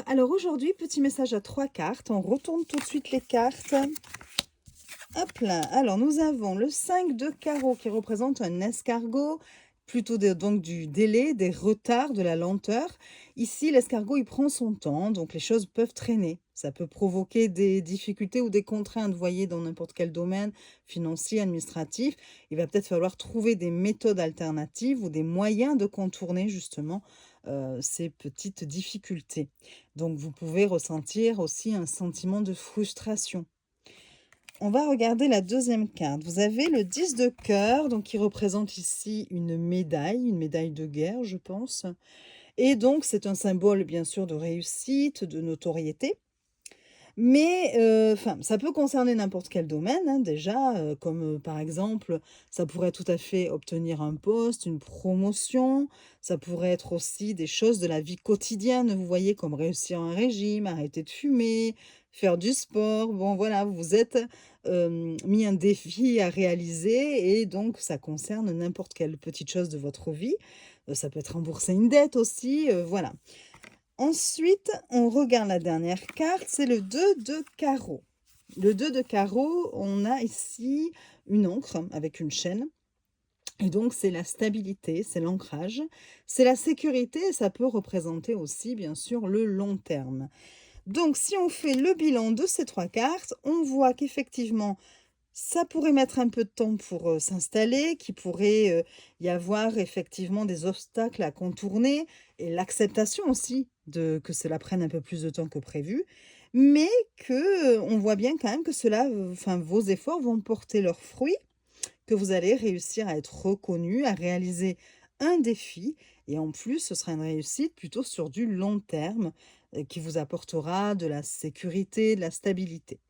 Alors aujourd'hui, petit message à 3 cartes. On retourne tout de suite les cartes. Hop là. Alors nous avons le 5 de carreau qui représente un escargot, plutôt donc du délai, des retards, de la lenteur. Ici, l'escargot, il prend son temps, donc les choses peuvent traîner. Ça peut provoquer des difficultés ou des contraintes, vous voyez, dans n'importe quel domaine, financier, administratif. Il va peut-être falloir trouver des méthodes alternatives ou des moyens de contourner justement ces petites difficultés. Donc vous pouvez ressentir aussi un sentiment de frustration. On va regarder la deuxième carte. Vous avez le 10 de cœur, donc qui représente ici une médaille de guerre, je pense. Et donc, c'est un symbole, bien sûr, de réussite, de notoriété. Mais, enfin, ça peut concerner n'importe quel domaine, hein, déjà, comme, par exemple, ça pourrait tout à fait obtenir un poste, une promotion. Ça pourrait être aussi des choses de la vie quotidienne, vous voyez? Comme réussir un régime, arrêter de fumer, faire du sport. Bon, voilà, vous vous êtes, mis un défi à réaliser et donc ça concerne n'importe quelle petite chose de votre vie. Ça peut être rembourser une dette aussi, voilà. Ensuite, on regarde la dernière carte, c'est le 2 de carreau. Le 2 de carreau, on a ici une encre avec une chaîne. Et donc, c'est la stabilité, c'est l'ancrage, c'est la sécurité et ça peut représenter aussi, bien sûr, le long terme. Donc, si on fait le bilan de ces trois cartes, on voit qu'effectivement, ça pourrait mettre un peu de temps pour, s'installer, qu'il pourrait, y avoir effectivement des obstacles à contourner et l'acceptation aussi de que cela prenne un peu plus de temps que prévu. Mais que, on voit bien quand même que cela, enfin vos efforts vont porter leurs fruits, que vous allez réussir à être reconnu, à réaliser un défi et en plus ce sera une réussite plutôt sur du long terme, qui vous apportera de la sécurité, de la stabilité.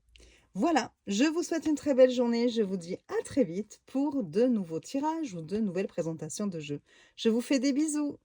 Voilà, je vous souhaite une très belle journée. Je vous dis à très vite pour de nouveaux tirages ou de nouvelles présentations de jeux. Je vous fais des bisous.